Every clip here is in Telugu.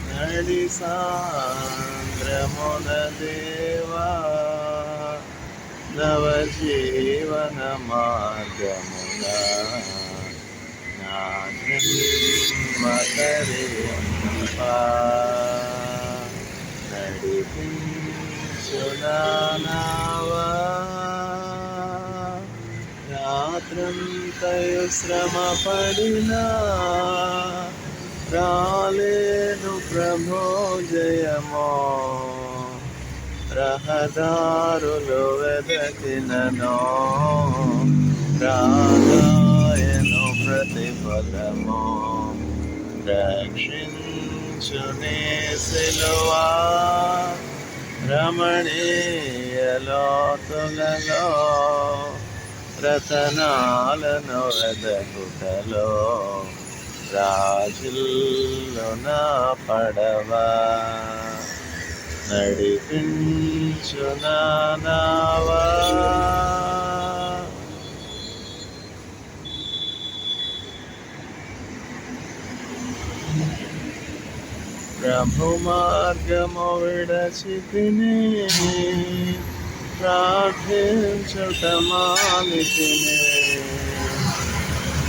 నడి సాంద్రమున దేవా నవజీవన మార్గమున నా జన్మకరింప నడిపించునావా రాత్రంతయు శ్రమ పడినా రాలేను ప్రభో జయమో రహదారులు వెదకిననో రాగాయను ప్రతిఫలమో రక్షించునే సిలువా రమణీయలోతులలో రతనాలను వెదకుటలో రాజుల్లో నా పడవా నడిపించునా నావా ప్రభు మార్గము విడచితిని ప్రార్థించుట మానితిని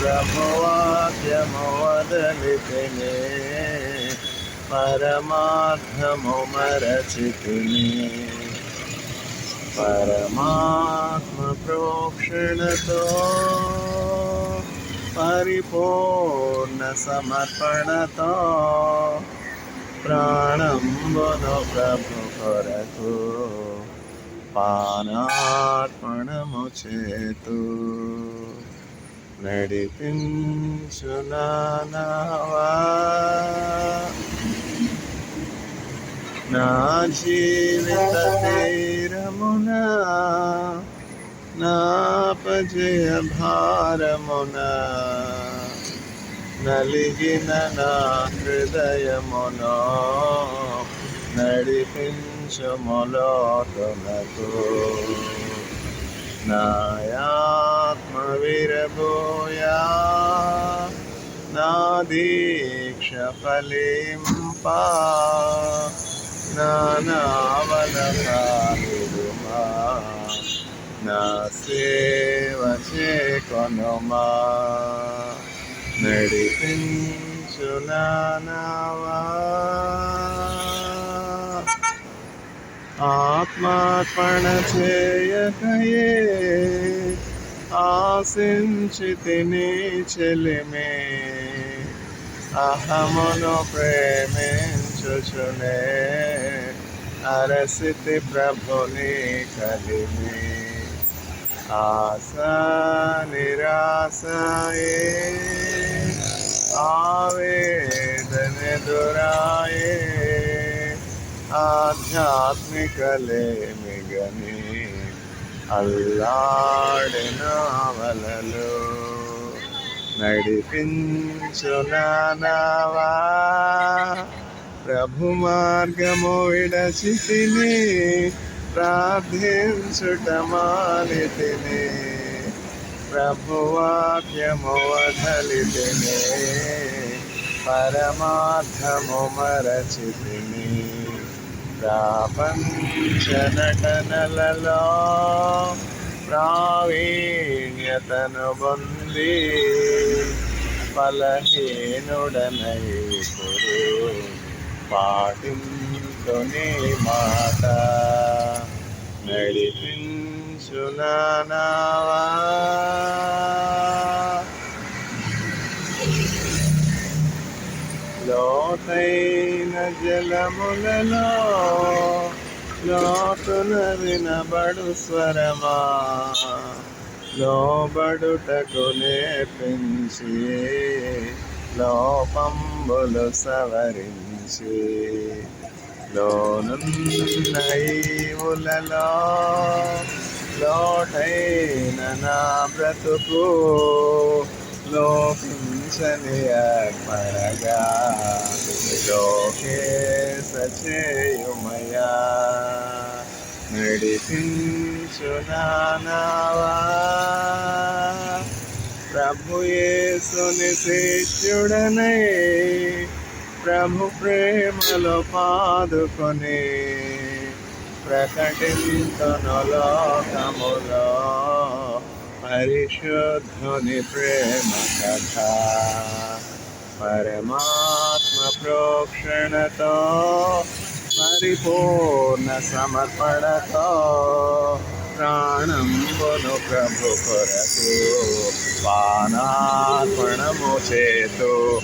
ప్రభువాక్యము వదలితిని పరమార్థము మరచితిని పరమాత్మ ప్రోక్షణతో పరిపూర్ణ సమర్పణతో ప్రాణంబును ప్రభు కొరకు పానార్పణము చేతు నడిపించునావా నా జీవిత తీరమున నాపజయ భారమున నలిగిన నా హృదయమును నడిపించుములోతునకు నాయాత్మ విరబోయా నా దీక్ష ఫలింపా నా నావల కాలుమా నా సేవ చేకొనుమా నడిపించునావా ఆత్మార్పణ చేయకయే ఆశించితిని చెలిమే అహమును ప్రేమించుచునే అరసితి ప్రభుని కలిమి ఆశ నిరాశయే ఆవేదనెదురాయే ఆధ్యాత్మికలేమిగని అల్లాడిన వలలు నడిపించునావా ప్రభు మార్గము విడచితిని ప్రార్థించుట మానితిని ప్రభువాక్యము వదలితిని పరమార్థము మరచితిని ప్రాపంచ నటనలలో ప్రావీణ్యతను పొంది ఫలహీనుడనైపుడు పాటించుని మాట నడిపించునావా లోతైన జలములలో లోతున వినబడు స్వరమా లోబడుటకు నేర్పించి లోపంబులు సవరించి లోనున్న ఈవులలో లోటైన నా బ్రతుకు లోకించని అర్పణగా లోకే సచేయుమయా నడిపించునావా ప్రభు యేసుని శిష్యుడనై ప్రభు ప్రేమలో పాదుకొని ప్రకటించును లోకములో పరిశుద్ధుని ప్రేమ కథ. పరమాత్మ ప్రోక్షణతో పరిపూర్ణ సమర్పణతో ప్రాణంబును ప్రభు కొరకు పానార్పణము చేతు.